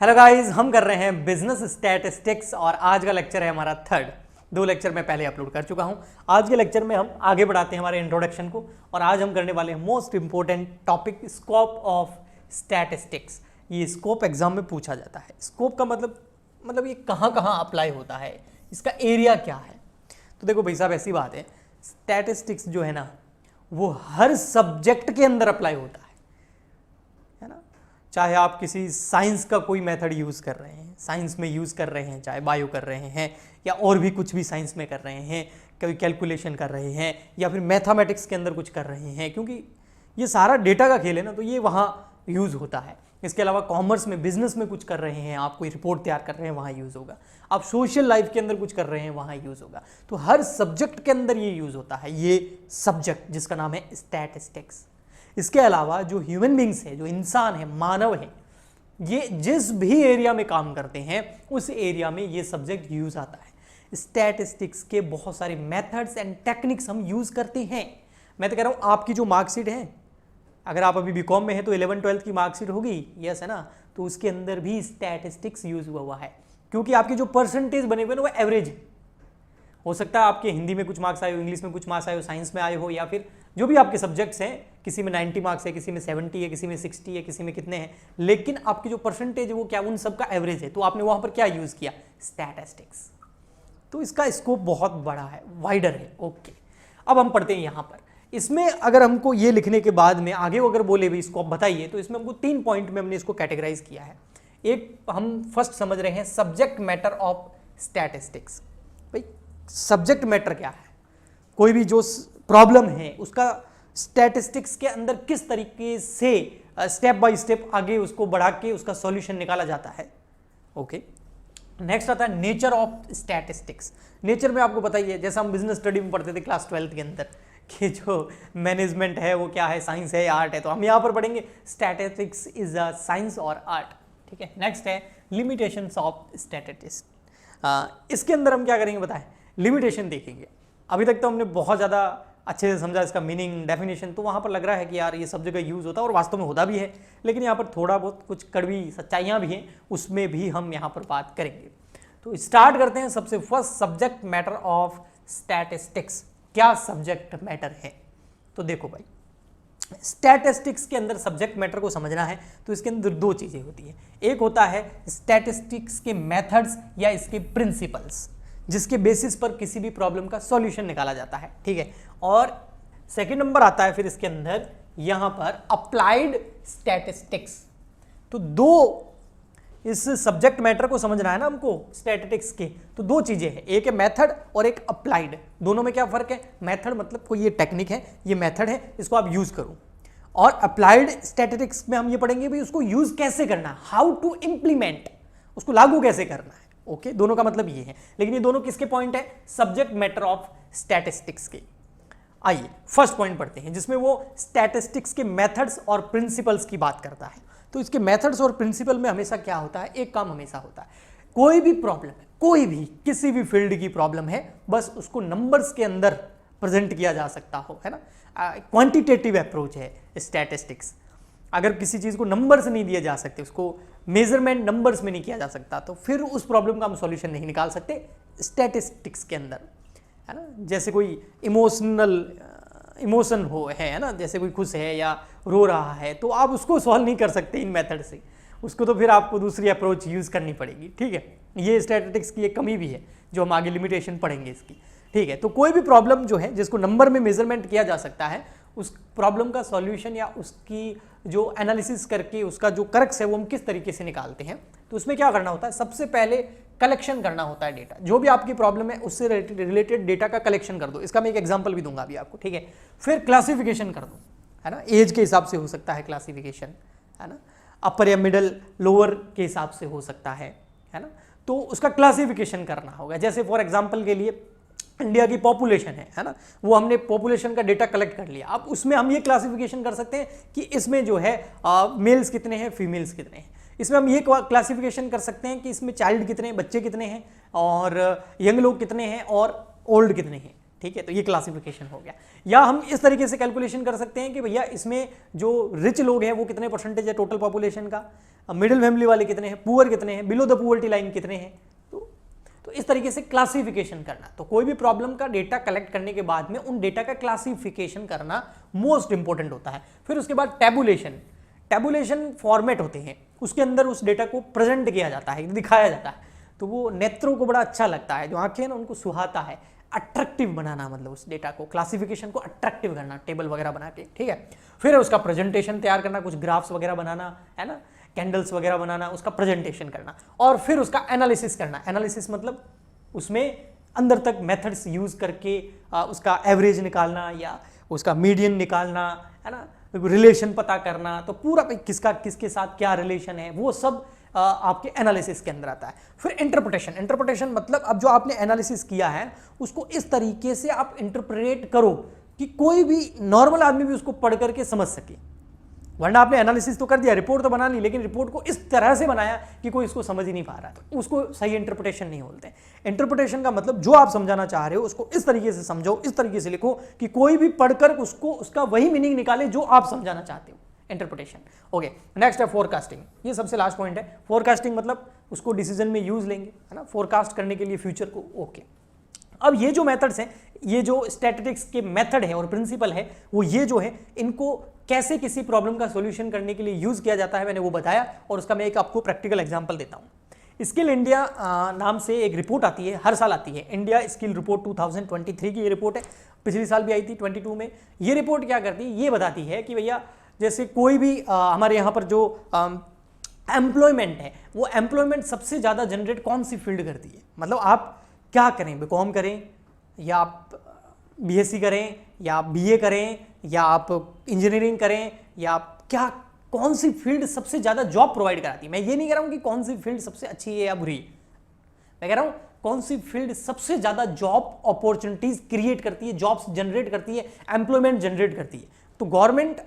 Hello guys, हम कर रहे हैं बिजनेस स्टैटिस्टिक्स और आज का लेक्चर है हमारा थर्ड। 2 लेक्चर मैं पहले अपलोड कर चुका हूं। आज के लेक्चर में हम आगे बढ़ाते हैं हमारे इंट्रोडक्शन को और आज हम करने वाले हैं most important topic, scope of statistics. ये स्कोप एग्जाम में पूछा जाता है। स्कोप का मतलब ये कहाँ कहाँ अप्लाई होता है, इसका एरिया क्या है। तो देखो भाई साहब, ऐसी बात है, स्टैटिस्टिक्स जो है ना वो हर सब्जेक्ट के अंदर अप्लाई होता है ना। चाहे आप किसी साइंस का कोई मेथड यूज़ कर रहे हैं, साइंस में यूज़ कर रहे हैं, चाहे बायो कर रहे हैं या और भी कुछ भी साइंस में कर रहे हैं, कोई कैलकुलेशन कर रहे हैं या फिर मैथमेटिक्स के अंदर कुछ कर रहे हैं, क्योंकि ये सारा डेटा का खेल है ना, तो ये वहाँ यूज़ होता है। इसके अलावा कॉमर्स में, बिजनेस में कुछ कर रहे हैं, आप कोई रिपोर्ट तैयार कर रहे हैं, वहाँ यूज़ होगा। आप सोशल लाइफ के अंदर कुछ कर रहे हैं, वहाँ यूज़ होगा। तो हर सब्जेक्ट के अंदर ये यूज़ होता है, ये सब्जेक्ट जिसका नाम है स्टैटिस्टिक्स। इसके अलावा जो ह्यूमन बींग्स है, जो इंसान है, मानव है, ये जिस भी एरिया में काम करते हैं उस एरिया में ये सब्जेक्ट यूज आता है। स्टैटिस्टिक्स के बहुत सारे मेथड्स एंड टेक्निक्स हम यूज करते हैं। मैं तो कह रहा हूँ, आपकी जो मार्कशीट है, अगर आप अभी बीकॉम में है तो 11-12 की मार्कशीट होगी, यस है ना, तो उसके अंदर भी स्टैटिस्टिक्स यूज हुआ है, क्योंकि आपके जो परसेंटेज बने हुए ना वो एवरेज है। हो सकता है आपके हिंदी में कुछ मार्क्स आए हो, इंग्लिश में कुछ मार्क्स आए हो, साइंस में आए हो, या फिर जो भी आपके सब्जेक्ट्स हैं, किसी में 90 मार्क्स है, किसी में 70 है, किसी में 60 है, किसी में कितने हैं, लेकिन आपकी जो परसेंटेज है वो क्या, उन सब का एवरेज है। तो आपने वहां पर क्या यूज किया, स्टैटिस्टिक्स। तो इसका स्कोप बहुत बड़ा है, वाइडर है। ओके, अब हम पढ़ते हैं यहां पर। इसमें अगर हमको ये लिखने के बाद में आगे अगर बोले भी स्कोप बताइए, तो इसमें हमको 3 पॉइंट में हमने इसको कैटेगराइज किया है। एक हम फर्स्ट समझ रहे हैं सब्जेक्ट मैटर ऑफ स्टैटिस्टिक्स। भाई सब्जेक्ट मैटर क्या है, कोई भी जो प्रॉब्लम है उसका स्टैटिस्टिक्स के अंदर किस तरीके से स्टेप बाय स्टेप आगे उसको बढ़ा के उसका सॉल्यूशन निकाला जाता है। ओके, नेक्स्ट आता है नेचर ऑफ स्टैटिस्टिक्स। नेचर में आपको बताइए, जैसा हम बिजनेस स्टडी में पढ़ते थे क्लास 12 के अंदर कि जो मैनेजमेंट है वो क्या है, साइंस है या आर्ट है, तो हम यहाँ पर पढ़ेंगे स्टैटिस्टिक्स इज अ साइंस और आर्ट। ठीक है, नेक्स्ट है लिमिटेशंस ऑफ स्टैटिस्टिक्स। इसके अंदर हम क्या करेंगे बताएं, लिमिटेशन देखेंगे। अभी तक तो हमने बहुत ज़्यादा अच्छे से समझा इसका मीनिंग, डेफिनेशन, तो वहाँ पर लग रहा है कि यार ये सब जगह यूज़ होता है और वास्तव में होता भी है, लेकिन यहाँ पर थोड़ा बहुत कुछ कड़वी सच्चाइयाँ भी हैं, उसमें भी हम यहाँ पर बात करेंगे। तो स्टार्ट करते हैं सबसे first, subject matter of statistics. क्या सब्जेक्ट मैटर है, तो देखो भाई, स्टैटिस्टिक्स के अंदर सब्जेक्ट मैटर को समझना है तो इसके अंदर 2 चीज़ें होती हैं। एक होता है स्टैटिस्टिक्स के मेथड्स या इसके प्रिंसिपल्स, जिसके बेसिस पर किसी भी प्रॉब्लम का सॉल्यूशन निकाला जाता है। ठीक है, और सेकंड नंबर आता है फिर इसके अंदर यहां पर अप्लाइड स्टैटिस्टिक्स। तो 2 इस सब्जेक्ट मैटर को समझना है ना हमको स्टैटिस्टिक्स के, तो 2 चीजें हैं, एक है मेथड और एक अप्लाइड। दोनों में क्या फर्क है, मेथड मतलब कोई ये टेक्निक है, ये मेथड है, इसको आप यूज करो, और अप्लाइड स्टैटिस्टिक्स में हम ये पढ़ेंगे भी उसको यूज कैसे करना है, हाउ टू इंप्लीमेंट, उसको लागू कैसे करना है। ओके, दोनों का मतलब ये है, लेकिन ये दोनों किसके पॉइंट है, सब्जेक्ट मैटर ऑफ स्टैटिस्टिक्स के। आइए फर्स्ट पॉइंट पढ़ते हैं, जिसमें वो स्टैटिस्टिक्स के मेथड्स और प्रिंसिपल्स की बात करता है। तो इसके मेथड्स और प्रिंसिपल में हमेशा क्या होता है, एक काम हमेशा होता है, कोई भी प्रॉब्लम है, कोई भी किसी भी फील्ड की प्रॉब्लम है, बस उसको नंबर्स के अंदर प्रेजेंट किया जा सकता हो, है ना। क्वांटिटेटिव अप्रोच है स्टैटिस्टिक्स। अगर किसी चीज़ को नंबर से नहीं दिए जा सकते, उसको मेजरमेंट नंबर्स में नहीं किया जा सकता, तो फिर उस प्रॉब्लम का हम सॉल्यूशन नहीं निकाल सकते स्टैटिस्टिक्स के अंदर, है ना। जैसे कोई इमोशन है ना, जैसे कोई खुश है या रो रहा है, तो आप उसको सॉल्व नहीं कर सकते इन मेथड से, उसको तो फिर आपको दूसरी अप्रोच यूज़ करनी पड़ेगी। ठीक है, ये स्टैटिस्टिक्स की एक कमी भी है जो हम आगे लिमिटेशन पढ़ेंगे इसकी। ठीक है, तो कोई भी प्रॉब्लम जो है जिसको नंबर में मेजरमेंट किया जा सकता है, उस प्रॉब्लम का सॉल्यूशन या उसकी जो एनालिसिस करके उसका जो करक्स है वो हम किस तरीके से निकालते हैं। तो उसमें क्या करना होता है, सबसे पहले कलेक्शन करना होता है डेटा, जो भी आपकी प्रॉब्लम है उससे रिलेटेड डेटा का कलेक्शन कर दो। इसका मैं एक एग्जांपल भी दूंगा अभी आपको। ठीक है, फिर क्लासिफिकेशन कर दो, है ना, एज के हिसाब से हो सकता है क्लासिफिकेशन, है ना, अपर या मिडल लोअर के हिसाब से हो सकता है ना, तो उसका क्लासिफिकेशन करना होगा। जैसे फॉर एग्जाम्पल के लिए इंडिया की पॉपुलेशन है ना, वो हमने पॉपुलेशन का डेटा कलेक्ट कर लिया, अब उसमें हम ये क्लासिफिकेशन कर सकते हैं कि इसमें जो है मेल्स कितने हैं, फीमेल्स कितने हैं। इसमें हम ये क्लासिफिकेशन कर सकते हैं कि इसमें चाइल्ड कितने, बच्चे कितने हैं, और यंग लोग कितने हैं, और ओल्ड कितने हैं। ठीक है, तो ये क्लासिफिकेशन हो गया। या हम इस तरीके से कैलकुलेशन कर सकते हैं कि भैया इसमें जो रिच लोग हैं वो कितने परसेंटेज है टोटल पॉपुलेशन का, मिडिल फैमिली वाले कितने हैं, पुअर कितने हैं, बिलो द पुअर्टी लाइन कितने हैं। तो इस तरीके से क्लासिफिकेशन करना, तो कोई भी प्रॉब्लम का डेटा कलेक्ट करने के बाद में उन डेटा का क्लासिफिकेशन करना मोस्ट इंपॉर्टेंट होता है। फिर उसके बाद टैबुलेशन फॉर्मेट होते हैं, उसके अंदर उस डेटा को प्रेजेंट किया जाता है, दिखाया जाता है, तो वो नेत्रों को बड़ा अच्छा लगता है, जो आंखें हैं ना उनको सुहाता है। अट्रैक्टिव बनाना मतलब उस डेटा को, क्लासिफिकेशन को अट्रैक्टिव करना, टेबल वगैरह बना के, ठीक है। फिर उसका प्रेजेंटेशन तैयार करना, कुछ ग्राफ्स वगैरह बनाना, है ना, कैंडल्स वगैरह बनाना, उसका प्रेजेंटेशन करना, और फिर उसका एनालिसिस करना। एनालिसिस मतलब उसमें अंदर तक मेथड्स यूज करके उसका एवरेज निकालना या उसका मीडियन निकालना, है ना, रिलेशन पता करना, तो पूरा किसका किसके साथ क्या रिलेशन है, वो सब आपके एनालिसिस के अंदर आता है। फिर इंटरप्रिटेशन मतलब अब जो आपने एनालिसिस किया है उसको इस तरीके से आप इंटरप्रेट करो कि कोई भी नॉर्मल आदमी भी उसको पढ़ करके समझ सके। वरना आपने एनालिसिस तो कर दिया, रिपोर्ट तो बना ली, लेकिन रिपोर्ट को इस तरह से बनाया कि कोई इसको समझ ही नहीं पा रहा, तो उसको सही इंटरप्रिटेशन नहीं बोलते। इंटरप्रिटेशन का मतलब जो आप समझाना चाह रहे हो उसको इस तरीके से समझो, इस तरीके से लिखो कि कोई भी पढ़कर उसको उसका वही मीनिंग निकाले जो आप समझाना चाहते हो। इंटरप्रिटेशन। ओके, नेक्स्ट है फोरकास्टिंग। ये सबसे लास्ट पॉइंट है। फोरकास्टिंग मतलब उसको डिसीजन में यूज लेंगे, है ना, फोरकास्ट करने के लिए फ्यूचर को। ओके, अब ये जो मेथड्स हैं, ये जो स्टैटिस्टिक्स के मेथड है और प्रिंसिपल है, वो ये जो है इनको कैसे किसी प्रॉब्लम का सॉल्यूशन करने के लिए यूज किया जाता है मैंने वो बताया, और उसका मैं एक आपको प्रैक्टिकल एग्जांपल देता हूं। स्किल इंडिया नाम से एक रिपोर्ट आती है, हर साल आती है, इंडिया स्किल रिपोर्ट 2023 की ये रिपोर्ट है, पिछली साल भी आई थी 22 में। ये रिपोर्ट क्या करती है, ये बताती है कि भैया जैसे कोई भी हमारे यहाँ पर जो एम्प्लॉयमेंट है, वो एम्प्लॉयमेंट सबसे ज़्यादा जनरेट कौन सी फील्ड करती है, मतलब आप क्या करें, बीकॉम करें या आप बीएससी करें या आप बीए करें या आप इंजीनियरिंग करें या आप क्या, कौन सी फील्ड सबसे ज़्यादा जॉब प्रोवाइड कराती है। मैं ये नहीं कह रहा हूँ कि कौन सी फील्ड सबसे अच्छी है या बुरी, मैं कह रहा हूँ कौन सी फील्ड सबसे ज़्यादा जॉब अपॉर्चुनिटीज क्रिएट करती है, जॉब्स जनरेट करती है, एम्प्लॉयमेंट जनरेट करती है। तो गवर्नमेंट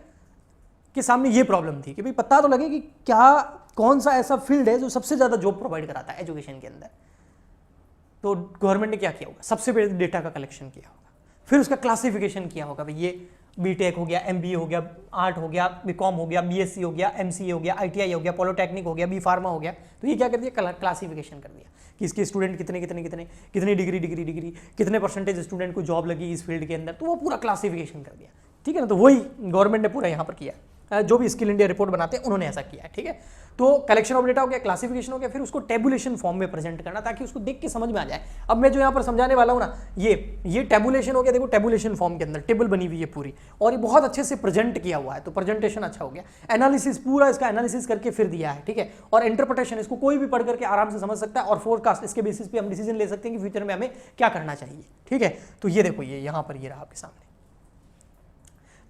के सामने ये प्रॉब्लम थी कि भाई पता तो लगे कि क्या कौन सा ऐसा फील्ड है जो सबसे ज़्यादा जॉब प्रोवाइड कराता है एजुकेशन के अंदर। तो गवर्नमेंट ने क्या किया होगा, सबसे पहले डेटा का कलेक्शन किया होगा, फिर उसका क्लासिफिकेशन किया होगा, भाई ये बीटेक हो गया, एमबीए हो गया, आर्ट हो गया, बीकॉम हो गया, बीएससी हो गया, एमसीए हो गया, आईटीआई हो गया, पॉलिटेक्निक हो गया, बी फार्मा हो गया। तो ये क्या कर दिया, क्लासिफिकेशन कर दिया कि इसके स्टूडेंट कितने डिग्री कितने परसेंटेज स्टूडेंट को जॉब लगी इस फील्ड के अंदर, तो वो पूरा क्लासिफिकेशन कर दिया, ठीक है ना। तो वही गवर्नमेंट ने पूरा यहाँ पर किया, जो भी स्किल इंडिया रिपोर्ट बनाते हैं उन्होंने ऐसा किया है, ठीक है। तो कलेक्शन ऑफ डेटा हो गया, क्लासिफिकेशन हो गया, फिर उसको टेबुलेशन फॉर्म में प्रेजेंट करना ताकि उसको देख के समझ में आ जाए। अब मैं जो यहाँ पर समझाने वाला हूँ ना, ये टेबुलेशन हो गया, देखो टेबुलेशन फॉर्म के अंदर टेबल बनी हुई है पूरी, और ये बहुत अच्छे से प्रेजेंट किया हुआ है, तो प्रेजेंटेशन अच्छा हो गया। एनालिसिस पूरा इसका एनालिसिस करके फिर दिया है, ठीक है। और इंटरप्रिटेशन, इसको कोई भी पढ़ करके आराम से समझ सकता है, और फोरकास्ट, इसके बेसिस पे हम डिसीजन ले सकते हैं कि फ्यूचर में हमें क्या करना चाहिए, ठीक है। तो ये देखो, ये यहाँ पर ये रहा आपके सामने।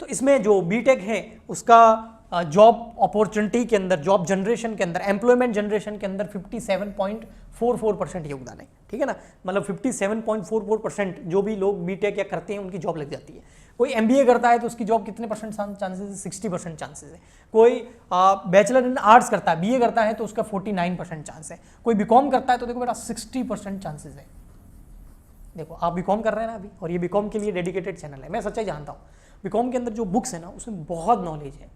तो इसमें जो बीटेक है उसका जॉब अपॉर्चुनिटी के अंदर, जॉब जनरेशन के अंदर, एम्प्लॉयमेंट जनरेशन के अंदर 57.44% योगदान है, ठीक है ना। मतलब 57.44% जो भी लोग बीटेक या करते हैं उनकी जॉब लग जाती है। कोई एमबीए करता है तो उसकी जॉब कितने परसेंट चांसेस है, 60% चांसेस है। कोई बैचलर इन आर्ट्स करता है, बीए करता है तो उसका 49% चांस है। कोई बीकॉम करता है तो देखो बेटा 60% चांसेस है। देखो आप बीकॉम कर रहे हैं ना अभी, और ये बीकॉम के लिए डेडिकेटेड चैनल है, मैं सच्चाई जानता हूँ। बीकॉम के अंदर जो बुक्स है ना उसमें बहुत नॉलेज है,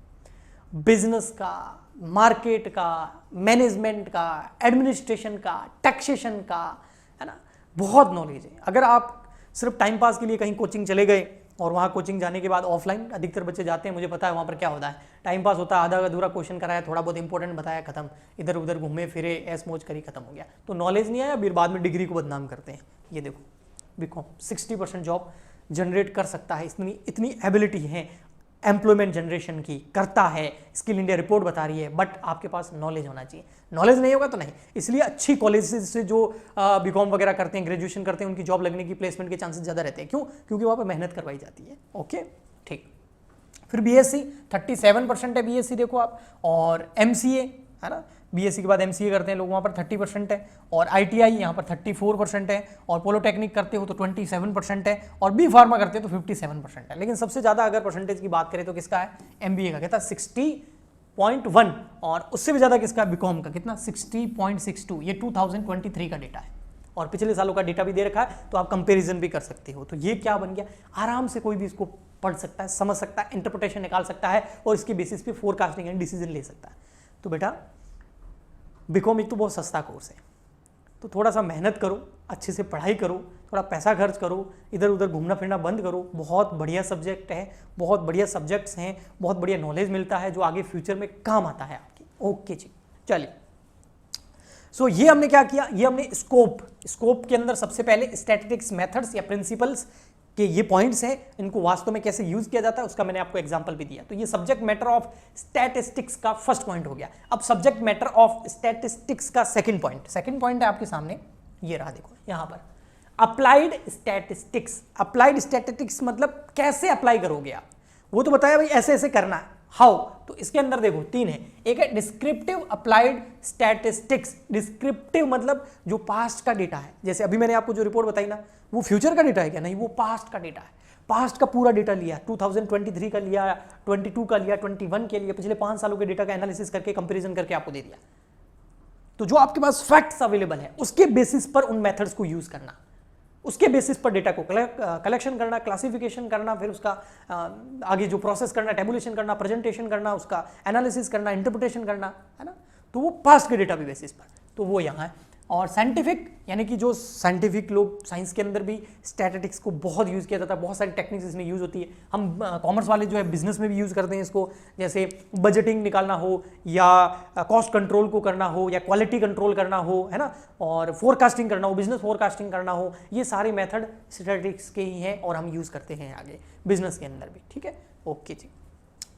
बिजनेस का, मार्केट का, मैनेजमेंट का, एडमिनिस्ट्रेशन का, टैक्सेशन का, है ना, बहुत नॉलेज है। अगर आप सिर्फ टाइम पास के लिए कहीं कोचिंग चले गए, और वहाँ कोचिंग जाने के बाद ऑफलाइन अधिकतर बच्चे जाते हैं, मुझे पता है वहाँ पर क्या होता है, टाइम पास होता है, आधा अधूरा क्वेश्चन कराया, थोड़ा बहुत इंपॉर्टेंट बताया, खत्म, इधर उधर घूमे फिरे, ऐस मौज करी, खत्म हो गया। तो नॉलेज नहीं आया, फिर बाद में डिग्री को बदनाम करते हैं। ये देखो बीकॉम 60% जॉब जनरेट कर सकता है, इतनी एबिलिटी है एम्प्लॉयमेंट जनरेशन की, करता है, स्किल इंडिया रिपोर्ट बता रही है, बट आपके पास नॉलेज होना चाहिए। नॉलेज नहीं होगा तो नहीं, इसलिए अच्छी कॉलेजेस से जो बीकॉम वगैरह करते हैं, ग्रेजुएशन करते हैं, उनकी जॉब लगने की, प्लेसमेंट के चांसेस ज़्यादा रहते हैं। क्यों? क्योंकि वहाँ पर मेहनत करवाई जाती है। ओके, ठीक। फिर बीएससी 37% है बीएससी, देखो आप, और एमसीए है ना, बीएससी के बाद एमसीए करते हैं लोग, वहाँ पर 30% है, और आईटीआई यहाँ पर 34% है, और पॉलिटेक्निक करते हो तो 27% है, और बी फार्मा करते हो तो 57% है। लेकिन सबसे ज़्यादा अगर परसेंटेज की बात करें तो किसका है, एमबीए का, कितना 60.1, और उससे भी ज़्यादा किसका, बीकॉम का, कितना 60.62। ये 2023 का डेटा है, और पिछले सालों का डेटा भी दे रखा है, तो आप कंपेरिजन भी कर सकते हो। तो ये क्या बन गया, आराम से कोई भी इसको पढ़ सकता है, समझ सकता है, इंटरप्रिटेशन निकाल सकता है, और इसके बेसिस पे फोरकास्टिंग एंड डिसीजन ले सकता है। तो बेटा बीकॉम एक तो बहुत सस्ता कोर्स है, तो थोड़ा सा मेहनत करो, अच्छे से पढ़ाई करो, थोड़ा पैसा खर्च करो, इधर उधर घूमना फिरना बंद करो। बहुत बढ़िया सब्जेक्ट है, बहुत बढ़िया सब्जेक्ट्स हैं, बहुत बढ़िया नॉलेज मिलता है जो आगे फ्यूचर में काम आता है आपके। ओके जी, चलिए। सो ये हमने क्या किया, ये हमने स्कोप के अंदर सबसे पहले स्टैटिस्टिक्स मेथड्स या प्रिंसिपल्स के ये पॉइंट्स हैं, इनको वास्तव में कैसे यूज किया जाता है उसका मैंने आपको एग्जांपल भी दिया। तो ये सब्जेक्ट मैटर ऑफ स्टैटिस्टिक्स का फर्स्ट पॉइंट हो गया। अब सब्जेक्ट मैटर ऑफ स्टैटिस्टिक्स का सेकंड पॉइंट है आपके सामने, ये रहा, देखो यहां पर अप्लाइड स्टैटिस्टिक्स। अप्लाइड स्टैटिस्टिक्स मतलब कैसे अप्लाई करोगे आप, वो तो बताया भाई ऐसे ऐसे करना है, हाउ। तो इसके अंदर देखो 3 है, एक है डिस्क्रिप्टिव अप्लाइड स्टैटिस्टिक्स। डिस्क्रिप्टिव मतलब जो पास्ट का डेटा है, जैसे अभी मैंने आपको जो रिपोर्ट बताई ना, वो फ्यूचर का डेटा है क्या? नहीं, वो पास्ट का डेटा है। पास्ट का पूरा डेटा लिया, 2023 का लिया, 22 का लिया, 21 के लिए, पिछले 5 सालों के डेटा का एनालिसिस करके कंपैरिजन करके आपको दे दिया। तो जो आपके पास फैक्ट्स अवेलेबल है उसके बेसिस पर उन मेथड्स को यूज करना, उसके बेसिस पर डेटा को कलेक्शन करना, क्लासिफिकेशन करना, फिर उसका आगे जो प्रोसेस करना, टेबुलेशन करना, प्रेजेंटेशन करना, उसका एनालिसिस करना, इंटरप्रिटेशन करना, है ना। तो वो पास्ट के डेटा भी बेसिस पर, तो वो यहाँ है। और साइंटिफिक यानी कि जो साइंटिफिक लोग, साइंस के अंदर भी स्टैटिस्टिक्स को बहुत यूज़ किया जाता है, बहुत सारी टेक्निक्स इसमें यूज़ होती है। हम कॉमर्स वाले जो है बिजनेस में भी यूज़ करते हैं इसको, जैसे बजटिंग निकालना हो या कॉस्ट कंट्रोल को करना हो या क्वालिटी कंट्रोल करना हो, है ना, और फोरकास्टिंग करना हो, बिजनेस फोरकास्टिंग करना हो, ये सारे मेथड स्टैटिस्टिक्स के ही हैं और हम यूज़ करते हैं आगे बिजनेस के अंदर भी। ठीक है, ओके जी।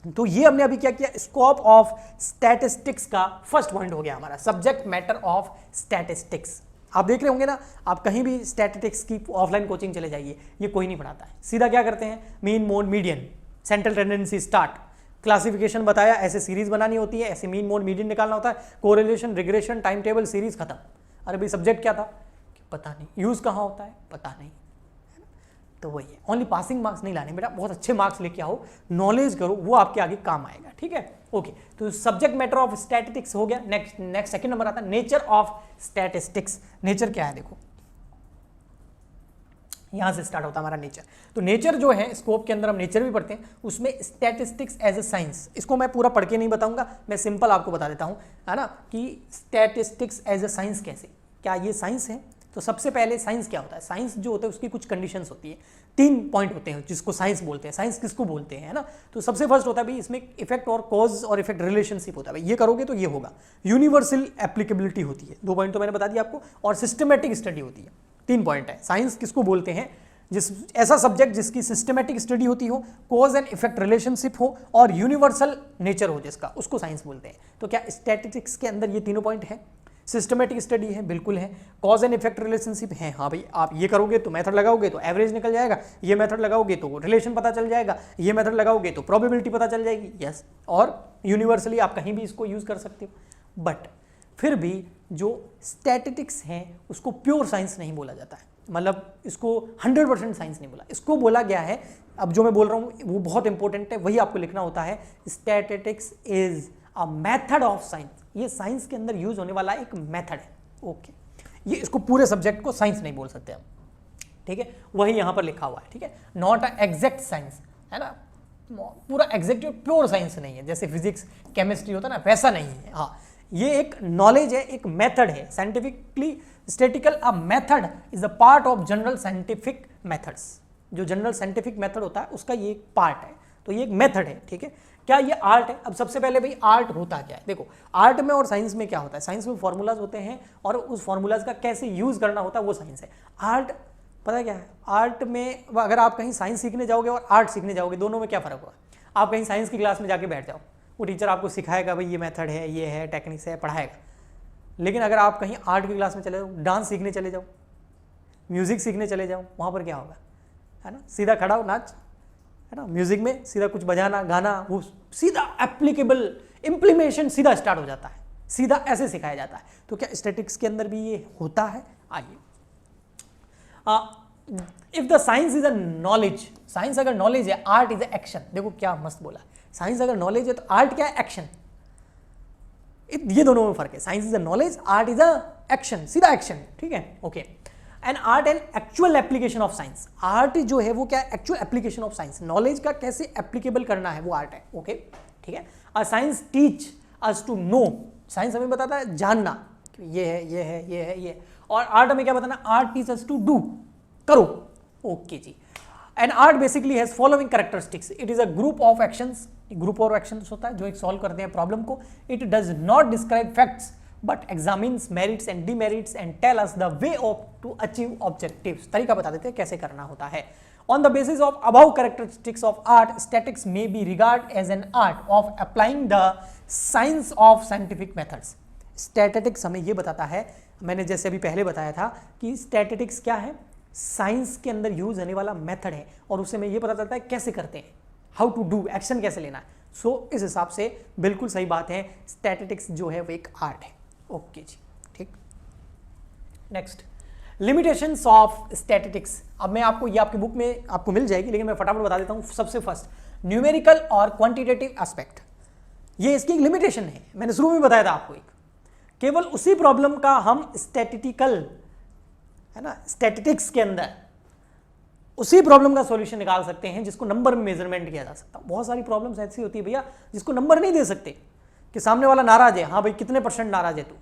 तो ये हमने अभी क्या किया, स्कोप ऑफ स्टैटिस्टिक्स का फर्स्ट पॉइंट हो गया हमारा, सब्जेक्ट मैटर ऑफ स्टैटिस्टिक्स। आप देख रहे होंगे ना, आप कहीं भी स्टैटिस्टिक्स की ऑफलाइन कोचिंग चले जाइए, ये कोई नहीं पढ़ाता है। सीधा क्या करते हैं, mean mode median, central tendency, start, classification बताया, ऐसे सीरीज बनानी होती है, ऐसे मीन मोड मीडियन निकालना होता है, correlation, regression, time table, series, खत्म। अरे भाई सब्जेक्ट क्या था, पता नहीं, यूज कहाँ होता है पता नहीं। तो वही है, ओनली पासिंग मार्क्स नहीं लाने बेटा, बहुत अच्छे मार्क्स लेके आओ, नॉलेज करो, वो आपके आगे काम आएगा। ठीक है, ओके। तो सब्जेक्ट मैटर ऑफ स्टैटिस्टिक्स हो गया। नेक्स्ट सेकंड नंबर आता है नेचर ऑफ स्टैटिस्टिक्स। नेचर क्या है, देखो यहां से स्टार्ट होता है हमारा नेचर। तो नेचर जो है, स्कोप के अंदर हम नेचर भी पढ़ते हैं, उसमें स्टैटिस्टिक्स एज ए साइंस, इसको मैं पूरा पढ़ के नहीं बताऊंगा, मैं सिंपल आपको बता देता हूं, है ना, कि स्टैटिस्टिक्स एज ए साइंस कैसे, क्या ये साइंस है। तो सबसे पहले साइंस क्या होता है, साइंस जो होता है उसकी कुछ कंडीशंस होती है, 3 पॉइंट होते हैं जिसको साइंस बोलते हैं। साइंस किसको बोलते हैं, है ना। तो सबसे फर्स्ट होता है भाई, इसमें इफेक्ट और कॉज और इफेक्ट रिलेशनशिप होता है, भाई ये करोगे तो ये होगा। यूनिवर्सल एप्लीकेबिलिटी होती है, 2 पॉइंट तो मैंने बता दिया आपको, और सिस्टमेटिक स्टडी होती है, 3 पॉइंट है। साइंस किसको बोलते हैं, जिस ऐसा सब्जेक्ट जिसकी सिस्टमेटिक स्टडी होती हो, कॉज एंड इफेक्ट रिलेशनशिप हो और यूनिवर्सल नेचर हो जिसका, उसको साइंस बोलते हैं। तो क्या स्टैटिस्टिक्स के अंदर ये तीनों पॉइंट है, सिस्टमेटिक स्टडी है, बिल्कुल है, कॉज एंड इफेक्ट रिलेशनशिप है, हाँ भाई आप ये करोगे तो मेथड लगाओगे तो एवरेज निकल जाएगा, ये मेथड लगाओगे तो रिलेशन पता चल जाएगा, ये मेथड लगाओगे तो प्रोबेबिलिटी पता चल जाएगी, यस। और यूनिवर्सली आप कहीं भी इसको यूज कर सकते हो। बट फिर भी जो स्टैटिस्टिक्स है उसको प्योर साइंस नहीं बोला जाता है, मतलब इसको 100% साइंस नहीं बोला, इसको बोला गया है, अब जो मैं बोल रहा हूँ वो बहुत इंपॉर्टेंट है, वही आपको लिखना होता है, statistics is a method of science. ये साइंस के अंदर यूज होने वाला एक मेथड है, ओके। ये इसको पूरे सब्जेक्ट को साइंस नहीं बोल सकते हम, ठीक है, वही यहां पर लिखा हुआ है, ठीक है, नॉट अ एग्जैक्ट साइंस, है ना, पूरा एग्जैक्ट प्योर साइंस नहीं है, जैसे फिजिक्स केमिस्ट्री होता है ना, वैसा नहीं है। हाँ, ये एक नॉलेज है, एक मेथड है, scientifically statistical a method is a part of general scientific methods. जो जनरल साइंटिफिक मेथड होता है उसका ये एक पार्ट है, तो ये एक मेथड है, ठीक है। क्या ये आर्ट है? अब सबसे पहले भाई आर्ट होता क्या है, देखो आर्ट में और साइंस में क्या होता है, साइंस में फॉर्मूलाज होते हैं और उस फॉर्मूलाज का कैसे यूज करना होता है वो साइंस है। आर्ट पता क्या है, आर्ट में अगर आप कहीं साइंस सीखने जाओगे और आर्ट सीखने जाओगे, दोनों में क्या फर्क होगा। आप कहीं साइंस की क्लास में जाके बैठ जाओ, वो टीचर आपको सिखाएगा भाई ये मेथड है, ये है, टेक्निक्स है, पढ़ाएगा। लेकिन अगर आप कहीं आर्ट की क्लास में चले जाओ, डांस सीखने चले जाओ, म्यूजिक सीखने चले जाओ, वहाँ पर क्या होगा, है ना, सीधा खड़ा हो नाच, है ना, म्यूजिक में सीधा कुछ बजाना गाना, वो सीधा एप्लीकेबल इम्प्लीमेशन सीधा स्टार्ट हो जाता है, सीधा ऐसे सिखाया जाता है। तो क्या स्टैटिस्टिक्स के अंदर भी ये होता है? आइए, if the science is a knowledge, science अगर नॉलेज है, आर्ट इज अ एक्शन। देखो क्या मस्त बोला, साइंस अगर नॉलेज है तो आर्ट क्या है, एक्शन। ये दोनों में फर्क है, science is a knowledge, art is a action, सीधा एक्शन, ठीक है, okay. And art and actual application of science, art जो है वो क्या है, actual application of science, knowledge का कैसे एप्लीकेबल करना है वो आर्ट है, ओके, ठीक है। A science teach us to know science हमें बताता है जानना कि ये है, ये है, ये है, ये, और आर्ट हमें क्या बताना, art teachers us to do, करो। Okay ji. And art basically has following characteristics, it is a group of actions, group of actions होता है जो एक सॉल्व करते हैं प्रॉब्लम को। It does not describe facts but examines merits and demerits and tell us the way of to achieve objectives, तरीका बता देते हैं कैसे करना होता है। On the basis of above characteristics of art, statistics may be regarded as an art of applying the science of scientific methods. Statistics हमें ये बताता है, मैंने जैसे अभी पहले बताया था कि statistics क्या है, साइंस के अंदर यूज होने वाला मेथड है, और उससे हमें ये पता चलता है कैसे करते हैं, हाउ टू डू, एक्शन कैसे लेना है। सो इस हिसाब से बिल्कुल सही बात है, स्टैटिस्टिक्स जो है वो एक आर्ट है। ओके जी, ठीक। Next, limitations of statistics. अब मैं आपको, ये आपकी बुक में आपको मिल जाएगी, लेकिन मैं फटाफट बता देता हूँ। सबसे फर्स्ट, न्यूमेरिकल और क्वांटिटेटिव एस्पेक्ट, ये इसकी एक लिमिटेशन है। मैंने शुरू में बताया था आपको, एक केवल उसी प्रॉब्लम का हम स्टैटिस्टिकल, है ना, स्टैटिस्टिक्स के अंदर उसी प्रॉब्लम का सॉल्यूशन निकाल सकते हैं जिसको नंबर में मेजरमेंट किया जा सकता है। बहुत सारी प्रॉब्लम्स ऐसी होती है भैया जिसको नंबर नहीं दे सकते, कि सामने वाला नाराज है, हाँ भाई कितने % नाराज है तू,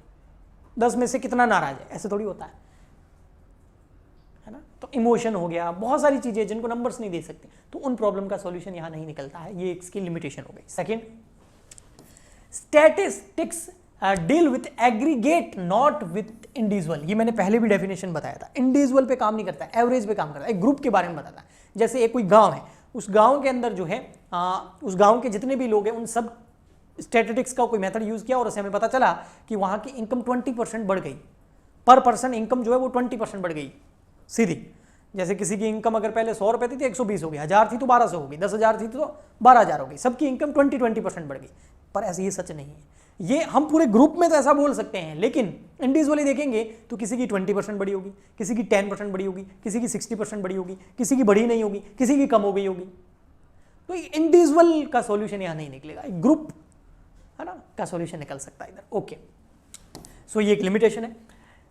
10 में से कितना नाराज है, ऐसे थोड़ी होता है ना। तो इमोशन हो गया, बहुत सारी चीजें जिनको नंबर्स नहीं दे सकते, तो उन प्रॉब्लम का सॉल्यूशन यहां नहीं निकलता है, ये इसकी लिमिटेशन हो गई। Second, statistics deal with aggregate not with individual, ये मैंने पहले भी डेफिनेशन बताया था। इंडिविजुअल पे काम नहीं करता, एवरेज पे काम करता है, एक ग्रुप के बारे में बताता है। जैसे एक कोई गांव है, उस गांव के अंदर जो है उस गांव के जितने भी लोग हैं उन सब स्टैटिस्टिक्स का कोई मेथड यूज किया और उससे हमें पता चला कि वहां की इनकम 20% बढ़ गई, पर पर्सन इनकम जो है वो 20% बढ़ गई सीधी। जैसे किसी की इनकम अगर पहले 100 रुपए थी तो 120 हो गई, 1000 थी तो 1200 हो गई, 10,000 थी तो 12,000 हो गई, सबकी इनकम 20% बढ़ गई। पर ऐसे ये सच नहीं है, ये हम पूरे ग्रुप में तो ऐसा बोल सकते हैं, लेकिन इंडिविजुअली देखेंगे तो किसी की 20% बढ़ी होगी, किसी की 10% बढ़ी होगी, किसी की 60% बढ़ी होगी, किसी की बढ़ी नहीं होगी, किसी की कम हो गई होगी। तो इंडिविजुअल का सॉल्यूशन यहां नहीं निकलेगा, एक ग्रुप, है ना, का सॉल्यूशन निकल सकता है इधर। ओके, सो ये एक लिमिटेशन है।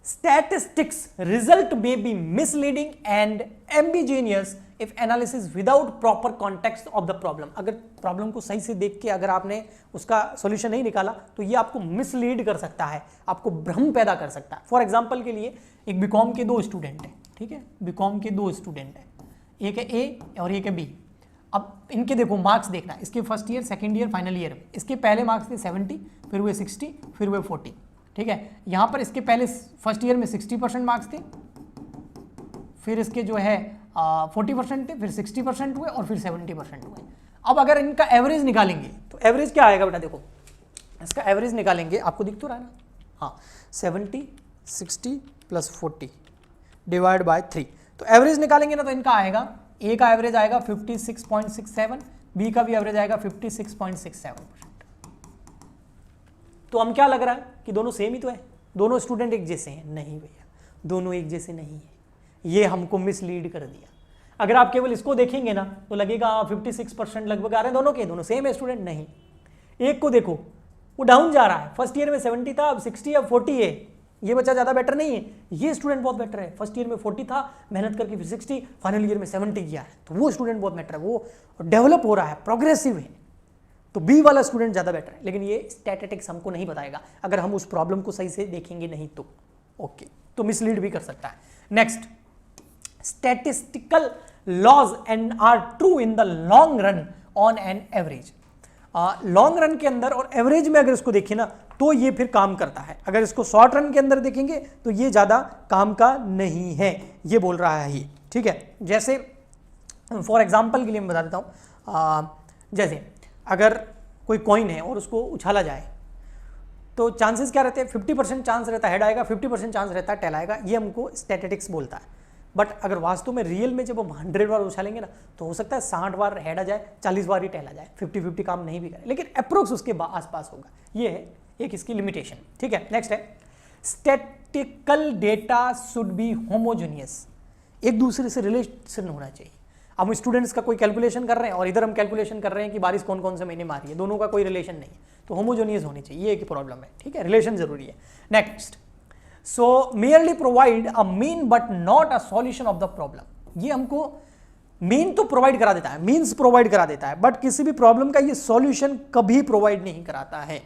Statistics result may be misleading and ambiguous if analysis without proper context of the problem. अगर प्रॉब्लम को सही से देख के अगर आपने उसका सॉल्यूशन नहीं निकाला तो ये आपको मिसलीड कर सकता है, आपको भ्रम पैदा कर सकता है। फॉर एग्जांपल के लिए, एक बीकॉम के 2 स्टूडेंट हैं, ठीक है, बीकॉम के 2 स्टूडेंट हैं, एक है ए और एक है बी। अब इनके देखो मार्क्स देखना, इसके first year, second year, final year में इसके पहले मार्क्स थे 70, फिर हुए 60, फिर हुए 40, ठीक है। यहां पर इसके पहले फर्स्ट ईयर में 60% मार्क्स थे, फिर इसके जो है 40% थे, फिर 60% हुए और फिर 70% हुए। अब अगर इनका एवरेज निकालेंगे तो एवरेज क्या आएगा बेटा, देखो इसका एवरेज निकालेंगे, आपको दिख तो रहा है ना, हाँ, 70, 60 + 40 डिवाइड बाय 3, तो एवरेज निकालेंगे ना तो इनका आएगा, ए का एवरेज आएगा 56.67, बी का भी एवरेज आएगा 56.67%। तो हम क्या लग रहा है कि दोनों सेम ही तो है, दोनों स्टूडेंट एक जैसे हैं? नहीं भैया, दोनों एक जैसे नहीं है, ये हमको मिसलीड कर दिया। अगर आप केवल इसको देखेंगे ना तो लगेगा 56% लगभग आ रहे हैं दोनों के, दोनों सेम है स्टूडेंट, नहीं। एक को देखो वो डाउन जा रहा है, फर्स्ट ईयर में 70 था, अब 60, अब 40 है, ये बच्चा ज़्यादा बेटर नहीं है, ये स्टूडेंट बहुत बेटर है, फर्स्ट ईयर में 40 था, मेहनत करके फिर 60, फाइनल ईयर में 70 किया है, तो वो स्टूडेंट बहुत बेटर है, वो डेवलप हो रहा है, प्रोग्रेसिव है, तो बी वाला स्टूडेंट ज़्यादा बेटर है। लेकिन ये स्टैटिस्टिक्स हमको नहीं बताएगा अगर हम उस प्रॉब्लम को सही से देखेंगे नहीं तो। ओके, तो मिसलीड भी कर सकता है। Next, statistical laws and are true in the long run on an average. Long run के अंदर और एवरेज में अगर इसको देखें ना तो ये फिर काम करता है, अगर इसको शॉर्ट रन के अंदर देखेंगे तो ये ज़्यादा काम का नहीं है, ये बोल रहा है ये, ठीक है। जैसे फॉर एग्जाम्पल के लिए मैं बता देता हूँ, जैसे अगर कोई कॉइन है और उसको उछाला जाए तो चांसेस क्या रहते हैं, 50% चांस रहता है हेड आएगा, 50% चांस रहता है टेल आएगा, ये हमको स्टैटिस्टिक्स बोलता है। बट अगर वास्तव में रियल में जब हम 100 बार उछालेंगे ना तो हो सकता है 60 बार हेड आ जाए, 40 बार ही टेल आ जाए, 50-50 काम नहीं भी करे, लेकिन अप्रोक्स उसके आसपास होगा, ये है एक इसकी लिमिटेशन, ठीक है। नेक्स्ट है, statistical data should be homogeneous, एक दूसरे से रिलेशन होना चाहिए। अब स्टूडेंट्स का कोई कैलकुलेशन कर रहे हैं और इधर हम कैलकुलेशन कर रहे हैं कि बारिश कौन कौन से महीने में आ रही है, दोनों का कोई रिलेशन नहीं है, तो होमोजेनियस होनी चाहिए, ये एक प्रॉब्लम है, ठीक है, रिलेशन जरूरी है। Next, so merely provide a mean but not a solution of the problem, ये हमको मीन तो प्रोवाइड करा देता है, मीन्स प्रोवाइड करा देता है, बट किसी भी प्रॉब्लम का ये सॉल्यूशन कभी प्रोवाइड नहीं कराता है।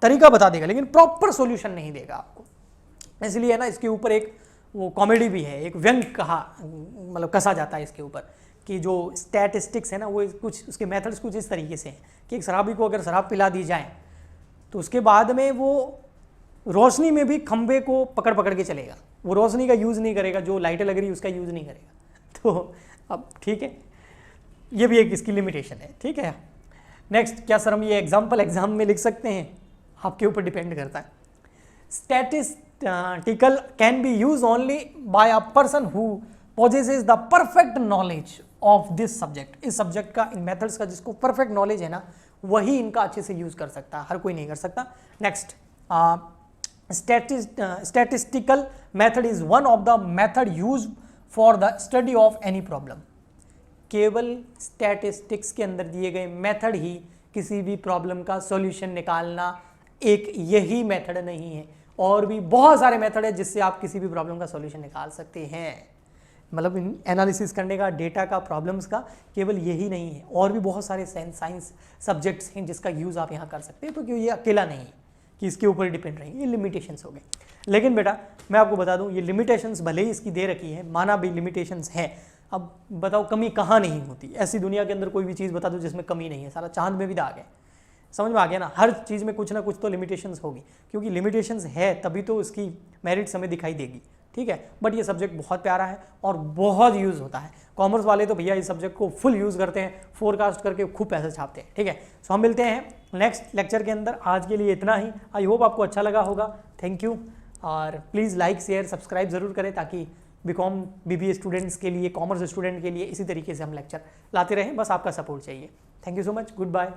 तरीका बता देगा लेकिन प्रॉपर सॉल्यूशन नहीं देगा आपको। इसलिए ना इसके ऊपर एक वो कॉमेडी भी है, एक व्यंग कहा मतलब कसा जाता है इसके ऊपर कि जो स्टैटिस्टिक्स है ना वो कुछ उसके मेथड्स कुछ इस तरीके से हैं कि एक शराबी को अगर शराब पिला दी जाए तो उसके बाद में वो रोशनी में भी खंबे को पकड़ पकड़ के चलेगा, वो रोशनी का यूज़ नहीं करेगा, जो लाइटें लग रही है उसका यूज़ नहीं करेगा। तो अब ठीक है, ये भी एक इसकी लिमिटेशन है। ठीक है, नेक्स्ट, क्या सर हम ये एग्जाम में लिख सकते हैं? आपके ऊपर डिपेंड करता है। Statistical can be use only by a person who possesses the perfect knowledge of this subject. इस सब्जेक्ट का, इन मेथड्स का जिसको परफेक्ट नॉलेज है ना वही इनका अच्छे से यूज कर सकता है, हर कोई नहीं कर सकता। Next, statistical method is one of the method used for the study of any problem। केवल स्टैटिस्टिक्स के अंदर दिए गए मेथड ही किसी भी प्रॉब्लम का सॉल्यूशन निकालना, एक यही मेथड नहीं है, और भी बहुत सारे मेथड है जिससे आप किसी भी प्रॉब्लम का सॉल्यूशन निकाल सकते हैं। मतलब एनालिसिस करने का, डेटा का, प्रॉब्लम्स का, केवल यही नहीं है, और भी बहुत सारे साइंस सब्जेक्ट्स हैं जिसका यूज़ आप यहाँ कर सकते हैं। तो क्यों ये अकेला नहीं है कि इसके ऊपर डिपेंड रहेंगे, ये लिमिटेशंस हो गए। लेकिन बेटा मैं आपको बता दूं, ये लिमिटेशंस भले ही इसकी दे रखी है, माना भी लिमिटेशंस हैं, अब बताओ कमी कहाँ नहीं होती? ऐसी दुनिया के अंदर कोई भी चीज़ बता दो जिसमें कमी नहीं है, सारा चांद में भी दाग है। समझ में आ गया ना? हर चीज़ में कुछ ना कुछ तो लिमिटेशंस होगी, क्योंकि लिमिटेशंस है तभी तो इसकी मेरिट्स हमें दिखाई देगी। ठीक है, बट ये सब्जेक्ट बहुत प्यारा है और बहुत यूज़ होता है। कॉमर्स वाले तो भैया इस सब्जेक्ट को फुल यूज़ करते हैं, फोरकास्ट करके खूब पैसे छापते हैं। ठीक है, सो हम मिलते हैं नेक्स्ट लेक्चर के अंदर। आज के लिए इतना ही। आई होप आपको अच्छा लगा होगा। थैंक यू, और प्लीज़ लाइक शेयर सब्सक्राइब ज़रूर करें ताकि बीकॉम BBA स्टूडेंट्स के लिए, कॉमर्स स्टूडेंट के लिए इसी तरीके से हम लेक्चर लाते रहें। बस आपका सपोर्ट चाहिए। Thank you so much, good bye.